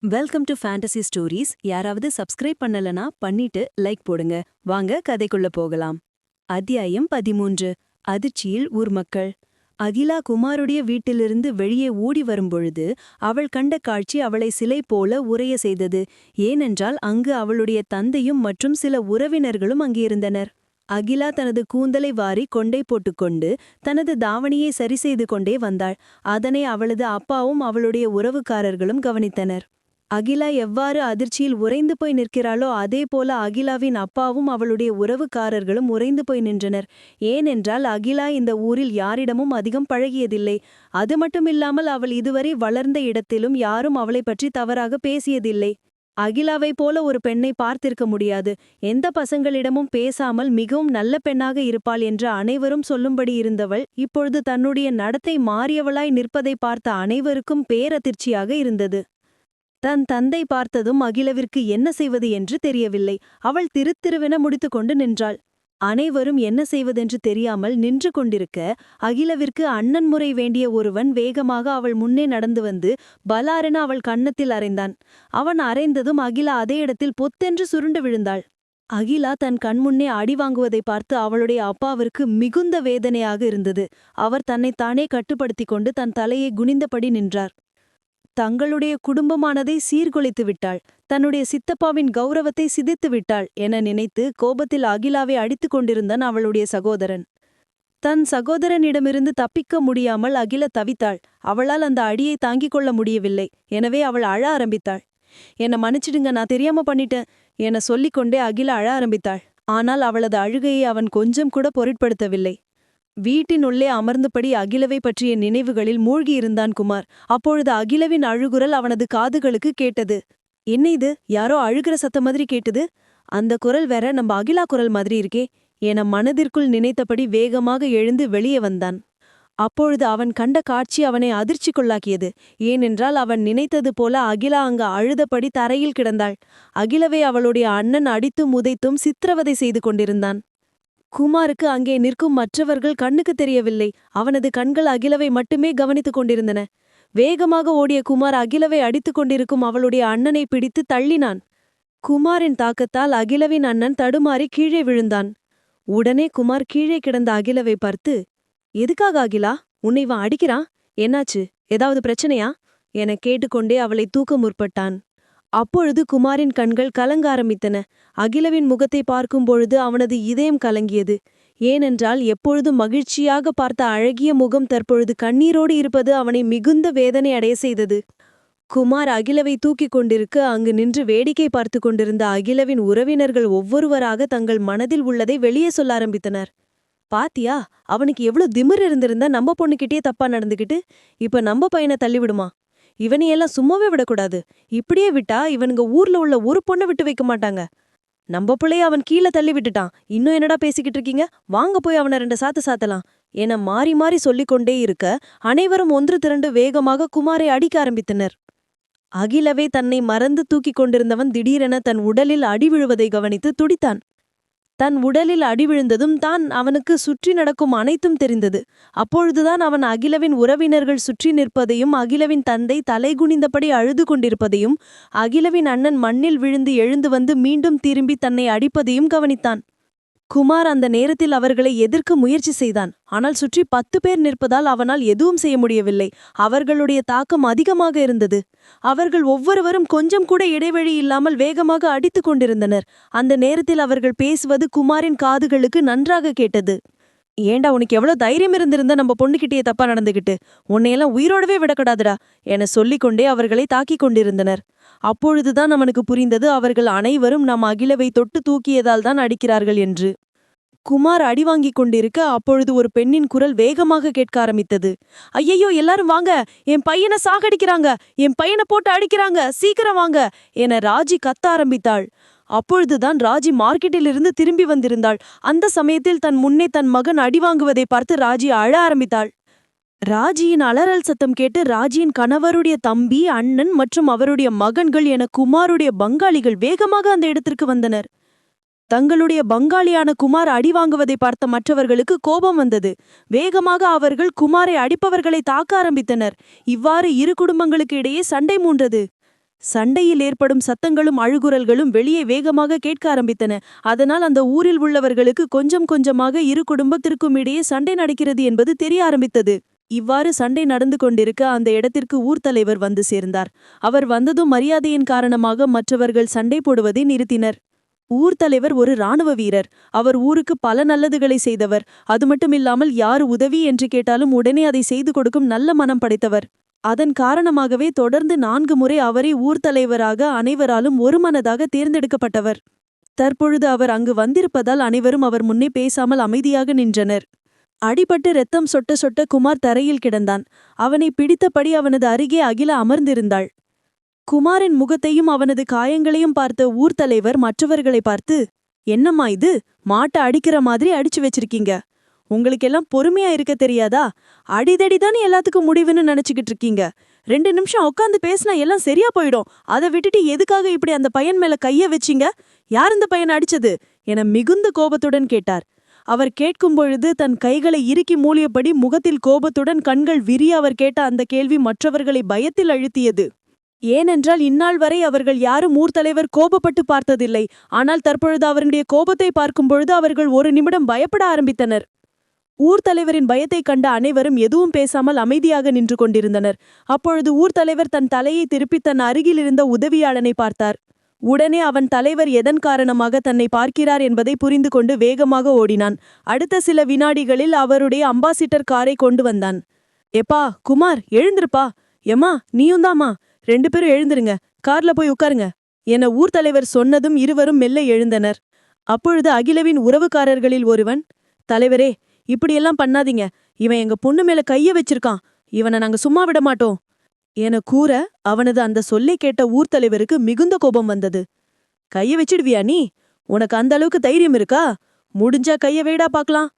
Welcome to fantasy stories. யாராவது subscribe பண்ணலனா பண்ணிட்டு லைக் போடுங்க. வாங்க கதைக்குள்ள போகலாம். அத்தியாயம் 13. அதிர்ச்சியில் ஊர் மக்கள். அகிலா குமாருடைய வீட்டிலிருந்து வெளியே ஓடி வரும்பொழுது அவள் கண்ட காட்சி அவளை சிலை போல உறைய செய்தது. ஏனென்றால் அங்கு அவளுடைய தந்தையும் மற்றும் சில உறவினர்களும் அங்கிருந்தனர். அகிலா தனது கூந்தலை வாரி கொண்டை போட்டுக்கொண்டு தனது தாவணியை சரி செய்து கொண்டே வந்தாள். அதனை அவளது அப்பாவும் அவளுடைய உறவுக்காரர்களும் கவனித்தனர். அகிலா எவ்வாறு அதிர்ச்சியில் உறைந்து போய் நிற்கிறாளோ அதே போல அகிலாவின் அப்பாவும் அவளுடைய உறவுக்காரர்களும் உறைந்து போய் நின்றனர். ஏனென்றால் அகிலா இந்த ஊரில் யாரிடமும் அதிகம் பழகியதில்லை. அது மட்டுமில்லாமல் அவள் இதுவரை வளர்ந்த இடத்திலும் யாரும் அவளை பற்றி தவறாக பேசியதில்லை. அகிலாவை போல ஒரு பெண்ணை பார்த்திருக்க முடியாது. எந்த பசங்களிடமும் பேசாமல் மிகவும் நல்ல பெண்ணாக இருப்பாள் என்று அனைவரும் சொல்லும்படி இருந்தவள் இப்பொழுது தன்னுடைய நடத்தை மாறியவளாய் நிற்பதை பார்த்த அனைவருக்கும் பேரதிர்ச்சியாக இருந்தது. தன் தந்தை பார்த்ததும் அகிலவிற்கு என்ன செய்வது என்று தெரியவில்லை. அவள் திருத்திருவென முடித்துக்கொண்டு நின்றாள். அனைவரும் என்ன செய்வதென்று தெரியாமல் நின்று கொண்டிருக்க அகிலவிற்கு அண்ணன் முறை வேண்டிய ஒருவன் வேகமாக அவள் முன்னே நடந்து வந்து பலாரென அவள் கன்னத்தில் அறைந்தான். அவன் அறைந்ததும் அகிலா அதே இடத்தில் பொத்தென்று சுருண்டு விழுந்தாள். அகிலா தன் கண்முன்னே அடி வாங்குவதை பார்த்து அவளுடைய அப்பாவிற்கு மிகுந்த வேதனையாக இருந்தது. அவர் தன்னைத்தானே கட்டுப்படுத்திக் கொண்டு தன் தலையை குனிந்தபடி நின்றார். தங்களுடைய குடும்பமானதை சீர்குலைத்து விட்டாள், தன்னுடைய சித்தப்பாவின் கௌரவத்தை சிதைத்து விட்டாள் என நினைத்து கோபத்தில் அகிலாவை அடித்துக் கொண்டிருந்தான் அவளுடைய சகோதரன். தன் சகோதரனிடமிருந்து தப்பிக்க முடியாமல் அகில தவித்தாள். அவளால் அந்த அடியை தாங்கிக் கொள்ள முடியவில்லை. எனவே அவள் அழ ஆரம்பித்தாள். என்னை மன்னிச்சிடுங்க, நான் தெரியாம பண்ணிட்டேன் என சொல்லிக்கொண்டே அகில அழ ஆரம்பித்தாள். ஆனால் அவளது அழுகையை அவன் கொஞ்சம் கூட பொருட்படுத்தவில்லை. வீட்டினுள்ளே அமர்ந்தபடி அகிலவை பற்றிய நினைவுகளில் மூழ்கியிருந்தான் குமார். அப்பொழுது அகிலவின் அழுகுரல் அவனது காதுகளுக்கு கேட்டது. என்ன இது, யாரோ அழுகிற சத்தம் மாதிரி கேட்டது. அந்த குரல் வேற நம்ம அகிலா குரல் மாதிரி இருக்கே என மனதிற்குள் நினைத்தபடி வேகமாக எழுந்து வெளியே வந்தான். அப்பொழுது அவன் கண்ட காட்சி அவனை அதிர்ச்சிக்குள்ளாக்கியது. ஏனென்றால் அவன் நினைத்தது போல அகிலா அங்கு அழுதபடி தரையில் கிடந்தாள். அகிலவை அவளுடைய அண்ணன் அடித்தும் உதைத்தும் சித்திரவதை செய்து கொண்டிருந்தான். குமாருக்கு அங்கே நிற்கும் மற்றவர்கள் கண்ணுக்கு தெரியவில்லை. அவனது கண்கள் அகிலவை மட்டுமே கவனித்துக் கொண்டிருந்தன. வேகமாக ஓடிய குமார் அகிலவை அடித்துக் கொண்டிருக்கும் அவளுடைய அண்ணனை பிடித்து தள்ளினான். குமாரின் தாக்கத்தால் அகிலவின் அண்ணன் தடுமாறி கீழே விழுந்தான். உடனே குமார் கீழே கிடந்த அகிலவை பார்த்து, எதுக்காக அகிலா, உன்னை இவன் அடிக்கிறான்? என்னாச்சு, ஏதாவது பிரச்சனையா என கேட்டுக்கொண்டே அவளை தூக்க முற்பட்டான். அப்பொழுது குமாரின் கண்கள் கலங்க ஆரம்பித்தன. அகிலவின் முகத்தை பார்க்கும் பொழுது அவனது இதயம் கலங்கியது. ஏனென்றால் எப்பொழுதும் மகிழ்ச்சியாக பார்த்த அழகிய முகம் தற்பொழுது கண்ணீரோடு இருப்பது அவனை மிகுந்த வேதனை அடைய செய்தது. குமார் அகிலவை தூக்கிக் கொண்டிருக்க அங்கு நின்று வேடிக்கை பார்த்து கொண்டிருந்த அகிலவின் உறவினர்கள் ஒவ்வொருவராக தங்கள் மனதில் உள்ளதை வெளியே சொல்ல ஆரம்பித்தனர். பாத்தியா, அவனுக்கு எவ்வளவு திமிர் இருந்திருந்தா நம்ம பொண்ணுகிட்டே தப்பா நடந்துகிட்டு இப்ப நம்ம பையனை தள்ளிவிடுமா? இவனையெல்லாம் சும்மாவே விடக்கூடாது. இப்படியே விட்டா இவனுங்க ஊர்ல உள்ள ஒரு பொண்ணை விட்டு வைக்க மாட்டாங்க. நம்ம பிள்ளைய அவன் கீழே தள்ளி விட்டுட்டான், இன்னும் என்னடா பேசிக்கிட்டு இருக்கீங்க, வாங்க போய் அவனை 2 சாத்து சாத்தலாம் என மாறி மாறி சொல்லிக்கொண்டே இருக்க அனைவரும் ஒன்று திரண்டு வேகமாக குமாரை அடிக்க ஆரம்பித்தனர். அகிலவே தன்னை மறந்து தூக்கிக் கொண்டிருந்தவன் திடீரென தன் உடலில் அடி விழுவதை கவனித்து துடித்தான். தன் உடலில் அடி விழுந்ததும் தான் அவனுக்கு சுற்றி நடக்கும் அனைத்தும் தெரிந்தது. அப்பொழுதுதான் அவன் அகிலவின் உறவினர்கள் சுற்றி நிற்பதையும் அகிலவின் தந்தை தலைகுனிந்தபடி அழுது கொண்டிருப்பதையும் அகிலவின் அண்ணன் மண்ணில் விழுந்து எழுந்து வந்து மீண்டும் திரும்பி தன்னை அடிப்பதையும் கவனித்தான். குமார் அந்த நேரத்தில் அவர்களை எதிர்க்க முயற்சி செய்தான். ஆனால் சுற்றி 10 பேர் நிற்பதால் அவனால் எதுவும் செய்ய முடியவில்லை. அவர்களுடைய தாக்கம் அதிகமாக இருந்தது. அவர்கள் ஒவ்வொருவரும் கொஞ்சம் கூட இடைவெளி இல்லாமல் வேகமாக அடித்துக் கொண்டிருந்தனர். அந்த நேரத்தில் அவர்கள் பேசுவது குமாரின் காதுகளுக்கு நன்றாக கேட்டது. ஏண்டா, உனக்கு எவ்வளவு தைரியம் இருந்திருந்தா நம்ம பொண்ணுகிட்டே தப்பா நடந்துகிட்டு, உன்னையெல்லாம் உயிரோடவே விடக்கூடாதுடா என சொல்லிக்கொண்டே அவர்களை தாக்கிக் கொண்டிருந்தனர். அப்பொழுதுதான் அவனுக்கு புரிந்தது, அவர்கள் அனைவரும் நம் அகிலவை தொட்டு தூக்கியதால் தான் அடிக்கிறார்கள் என்று. குமார் அடி வாங்கிக் கொண்டிருக்க அப்பொழுது ஒரு பெண்ணின் குரல் வேகமாக கேட்க ஆரம்பித்தது. ஐயையோ, எல்லாரும் வாங்க, என் பையனை சாகடிக்கிறாங்க, என் பையனை போட்டு அடிக்கிறாங்க, சீக்கிரம் வாங்க என ராஜி கத்த ஆரம்பித்தாள். அப்பொழுதுதான் ராஜி மார்க்கெட்டிலிருந்து திரும்பி வந்திருந்தாள். அந்த சமயத்தில் தன் முன்னே தன் மகன் அடி வாங்குவதை பார்த்து ராஜி அழ ஆரம்பித்தாள். ராஜியின் அலறல் சத்தம் கேட்டு ராஜியின் கணவருடைய தம்பி, அண்ணன் மற்றும் அவருடைய மகன்கள் என குமாருடைய பங்காளிகள் வேகமாக அந்த இடத்திற்கு வந்தனர். தங்களுடைய பங்காளியான குமார் அடி வாங்குவதை பார்த்த மற்றவர்களுக்கு கோபம் வந்தது. வேகமாக அவர்கள் குமாரை அடிப்பவர்களை தாக்க ஆரம்பித்தனர். இவ்வாறு இரு குடும்பங்களுக்கு இடையே சண்டை மூண்டது. சண்டையில் ஏற்படும் சத்தங்களும் அழுகுரல்களும் வெளியே வேகமாக கேட்க ஆரம்பித்தன. அதனால் அந்த ஊரில் உள்ளவர்களுக்கு கொஞ்சம் கொஞ்சமாக இரு குடும்பத்திற்கும் இடையே சண்டை நடக்கிறது என்பது தெரிய ஆரம்பித்தது. இவ்வாறு சண்டை நடந்து கொண்டிருக்க அந்த இடத்திற்கு ஊர்த்தலைவர் வந்து சேர்ந்தார். அவர் வந்ததும் மரியாதையின் காரணமாக மற்றவர்கள் சண்டை போடுவதை நிறுத்தினர். ஊர்த்தலைவர் ஒரு இராணுவ வீரர். அவர் ஊருக்கு பல நல்லதுகளை செய்தவர். அது மட்டுமில்லாமல் யார் உதவி என்று கேட்டாலும் உடனே அதை செய்து கொடுக்கும் நல்ல மனம் படைத்தவர். அதன் காரணமாகவே தொடர்ந்து 4 முறை அவரே ஊர்த்தலைவராக அனைவராலும் ஒருமனதாக தேர்ந்தெடுக்கப்பட்டவர். தற்பொழுது அவர் அங்கு வந்திருப்பதால் அனைவரும் அவர் முன்னே பேசாமல் அமைதியாக நின்றனர். அடிபட்டு இரத்தம் சொட்ட சொட்ட குமார் தரையில் கிடந்தான். அவனை பிடித்தபடி அவனது அருகே அகிலா அமர்ந்திருந்தாள். குமாரின் முகத்தையும் அவனது காயங்களையும் பார்த்த ஊர்த்தலைவர் மற்றவர்களை பார்த்து, என்னம்மா இது, மாட்டை அடிக்கிற மாதிரி அடிச்சு வச்சிருக்கீங்க. உங்களுக்கெல்லாம் பொறுமையா இருக்க தெரியாதா? அடிதடிதானே எல்லாத்துக்கும் முடிவுன்னு நினைச்சுக்கிட்டு இருக்கீங்க. 2 நிமிஷம் உட்காந்து பேசினா எல்லாம் சரியா போயிடும். அதை விட்டுட்டு எதுக்காக இப்படி அந்த பையன் மேல கைய வச்சீங்க? யார் இந்த பையன் அடிச்சது என மிகுந்த கோபத்துடன் கேட்டார். அவர் கேட்கும் பொழுது தன் கைகளை இறுக்கி மூலியபடி முகத்தில் கோபத்துடன் கண்கள் விரிய அவர் கேட்ட அந்த கேள்வி மற்றவர்களை பயத்தில் அழுத்தியது. ஏனென்றால் இந்நாள் வரை அவர்கள் யாரும் ஊர்த்தலைவர் கோபப்பட்டு பார்த்ததில்லை. ஆனால் தற்பொழுது அவருடைய கோபத்தை பார்க்கும் பொழுது அவர்கள் ஒரு நிமிடம் பயப்பட ஆரம்பித்தனர். ஊர்த்தலைவரின் பயத்தைக் கண்ட அனைவரும் எதுவும் பேசாமல் அமைதியாக நின்று கொண்டிருந்தனர். அப்பொழுது ஊர்த்தலைவர் தன் தலையை திருப்பி தன் அருகிலிருந்த உதவியாளனை பார்த்தார். உடனே அவன் தலைவர் எதன் காரணமாக தன்னை பார்க்கிறார் என்பதை புரிந்து கொண்டு வேகமாக ஓடினான். அடுத்த சில வினாடிகளில் அவருடைய அம்பாசிடர் காரை கொண்டு வந்தான். எப்பா குமார், எழுந்திருப்பா. எம்மா நீயும்தாம்மா, 2 பேரும் எழுந்திருங்க, கார்ல போய் உட்காருங்க என ஊர்த்தலைவர் சொன்னதும் இருவரும் மெல்ல எழுந்தனர். அப்பொழுது அகிலவின் உறவுக்காரர்களில் ஒருவன், தலைவரே இப்படியெல்லாம் பண்ணாதீங்க, இவன் எங்க பொண்ணு மேல கைய வச்சிருக்கான், இவனை நாங்க சும்மா விட மாட்டோம் என கூற அவனது அந்த சொல்லை கேட்ட ஊர்த்தலைவருக்கு மிகுந்த கோபம் வந்தது. கைய வச்சிடுவியா நீ? உனக்கு அந்த அளவுக்கு தைரியம் இருக்கா? முடிஞ்சா கைய வைடா பாக்கலாம்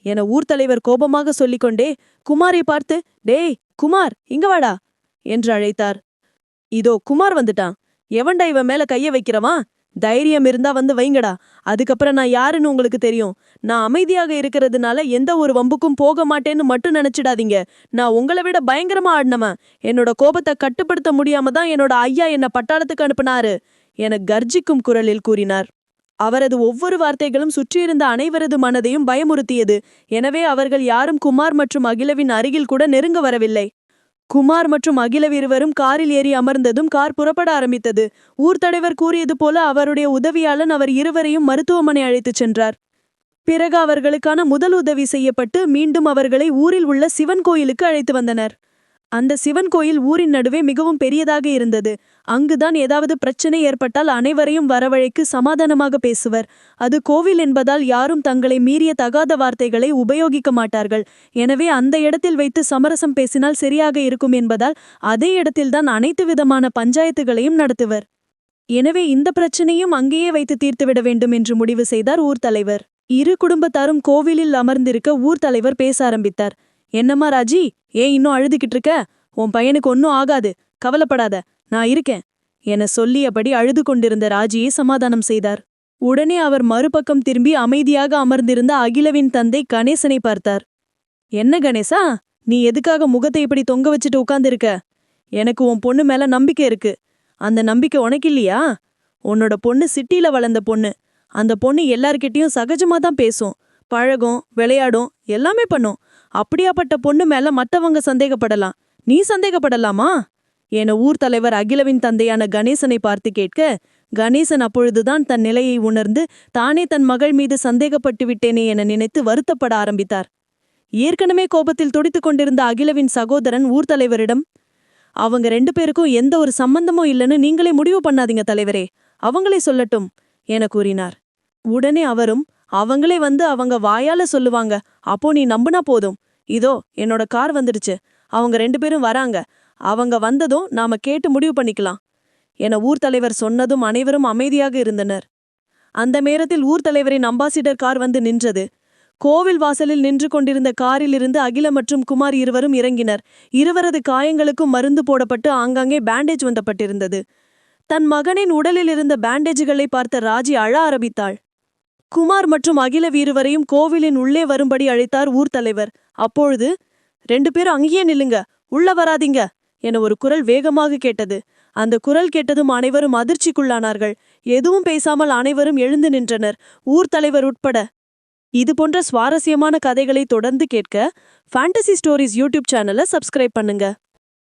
என ஊர்த்தலைவர் கோபமாக சொல்லிக்கொண்டே குமாரை பார்த்து, டேய் குமார், இங்க வாடா என்று அழைத்தார். இதோ குமார் வந்துட்டான். எவன்டா இவன் மேல கைய வைக்கிறவான்? தைரியம் இருந்தா வந்து வைங்கடா. அதுக்கப்புறம் நான் யாருன்னு உங்களுக்கு தெரியும். நான் அமைதியாக இருக்கிறதுனால எந்த ஒரு வம்புக்கும் போக மாட்டேன்னு மட்டும் நினைச்சிடாதீங்க. நான் உங்களை விட பயங்கரமா ஆடினவன். என்னோட கோபத்தை கட்டுப்படுத்த முடியாம தான் என்னோட ஐயா என்ன பட்டாளத்துக்கு அனுப்புனாரு என கர்ஜிக்கும் குரலில் கூறினார். அவரது ஒவ்வொரு வார்த்தைகளும் சுற்றியிருந்த அனைவரது மனதையும் பயமுறுத்தியது. எனவே அவர்கள் யாரும் குமார் மற்றும் அகிலவின் அருகில் கூட நெருங்க வரவில்லை. குமார் மற்றும் அகிலவ் இருவரும் காரில் ஏறி அமர்ந்ததும் கார் புறப்பட ஆரம்பித்தது. ஊர்த்தலைவர் கூறியது போல அவருடைய உதவியாளன் அவர் இருவரையும் மருத்துவமனை அழைத்துச் சென்றார். பிறகு அவர்களுக்கான முதல் உதவி செய்யப்பட்டு மீண்டும் அவர்களை ஊரில் உள்ள சிவன் கோயிலுக்கு அழைத்து வந்தனர். அந்த சிவன் கோயில் ஊரின் நடுவே மிகவும் பெரியதாக இருந்தது. அங்குதான் ஏதாவது பிரச்சனை ஏற்பட்டால் அனைவரையும் வரவழைக்கு சமாதானமாக பேசுவர். அது கோவில் என்பதால் யாரும் தங்களை மீறிய தகாத வார்த்தைகளை உபயோகிக்க மாட்டார்கள். எனவே அந்த இடத்தில் வைத்து சமரசம் பேசினால் சரியாக இருக்கும் என்பதால் அதே இடத்தில்தான் அனைத்து விதமான பஞ்சாயத்துகளையும் நடத்துவர். எனவே இந்த பிரச்சனையும் அங்கேயே வைத்து தீர்த்துவிட வேண்டும் என்று முடிவு செய்தார் ஊர்த்தலைவர். இரு குடும்பத்தாரும் கோவிலில் அமர்ந்திருக்க ஊர்த்தலைவர் பேச ஆரம்பித்தார். என்னம்மா ராஜி, ஏன் இன்னும் அழுதுகிட்டு இருக்க? உன் பையனுக்கு ஒன்னும் ஆகாது, கவலைப்படாத, நான் இருக்கேன் என சொல்லியபடி அழுது கொண்டிருந்த ராஜியை சமாதானம் செய்தார். உடனே அவர் மறுபக்கம் திரும்பி அமைதியாக அமர்ந்திருந்த அகிலவின் தந்தை கணேசனை பார்த்தார். என்ன கணேசா, நீ எதுக்காக முகத்தை இப்படி தொங்க வச்சுட்டு உட்கார்ந்திருக்க? எனக்கு உன் பொண்ணு மேல நம்பிக்கை இருக்கு. அந்த நம்பிக்கை உனக்கு இல்லையா? உன்னோட பொண்ணு சிட்டியில வளர்ந்த பொண்ணு. அந்த பொண்ணு எல்லார்கிட்டயும் சகஜமா தான் பேசும், பழகும், விளையாடும், எல்லாமே பண்ணும். அப்படியாப்பட்ட பொண்ணு மேல மத்தவங்க சந்தேகப்படலாம், நீ சந்தேகப்படலாமா என ஊர்த்தலைவர் அகிலவின் தந்தையான கணேசனை பார்த்து கேட்க, கணேசன் அப்பொழுதுதான் தன் நிலையை உணர்ந்து தானே தன் மகள் மீது சந்தேகப்பட்டு விட்டேனே என நினைத்து வருத்தப்பட ஆரம்பித்தார். ஏற்கனவே கோபத்தில் துடித்துக் கொண்டிருந்த அகிலவின் சகோதரன் ஊர்த்தலைவரிடம், அவங்க 2 பேருக்கும் எந்த ஒரு சம்பந்தமும் இல்லைன்னு நீங்களே முடிவு பண்ணாதீங்க தலைவரே, அவங்களே சொல்லட்டும் என கூறினார். உடனே அவரும், அவங்களே வந்து அவங்க வாயால சொல்லுவாங்க, அப்போ நீ நம்புனா போதும். இதோ என்னோட கார் வந்துடுச்சு, அவங்க 2 பேரும் வராங்க, அவங்க வந்ததும் நாம கேட்டு முடிவு பண்ணிக்கலாம் என ஊர்த்தலைவர் சொன்னதும் அனைவரும் அமைதியாக இருந்தனர். அந்த நேரத்தில் ஊர்த்தலைவரின் அம்பாசிடர் கார் வந்து நின்றது. கோவில் வாசலில் நின்று கொண்டிருந்த காரிலிருந்து அகில மற்றும் குமார் இருவரும் இறங்கினர். இருவரது காயங்களுக்கும் மருந்து போடப்பட்டு ஆங்காங்கே பேண்டேஜ் வந்தப்பட்டிருந்தது. தன் மகனின் உடலில் இருந்த பேண்டேஜுகளை பார்த்த ராஜி அழ ஆரம்பித்தாள். குமார் மற்றும் அகிலவ் இருவரையும் கோவிலின் உள்ளே வரும்படி அழைத்தார் ஊர்த்தலைவர். அப்பொழுது, 2 பேரும் அங்கேயே நில்லுங்க, உள்ள வராதீங்க என ஒரு குரல் வேகமாக கேட்டது. அந்த குரல் கேட்டதும் அனைவரும் அதிர்ச்சிக்குள்ளானார்கள். எதுவும் பேசாமல் அனைவரும் எழுந்து நின்றனர், ஊர் தலைவர் உட்பட. இது போன்ற சுவாரஸ்யமான கதைகளை தொடர்ந்து கேட்க ஃபேண்டசி ஸ்டோரிஸ் யூடியூப் சேனலை சப்ஸ்கிரைப் பண்ணுங்க.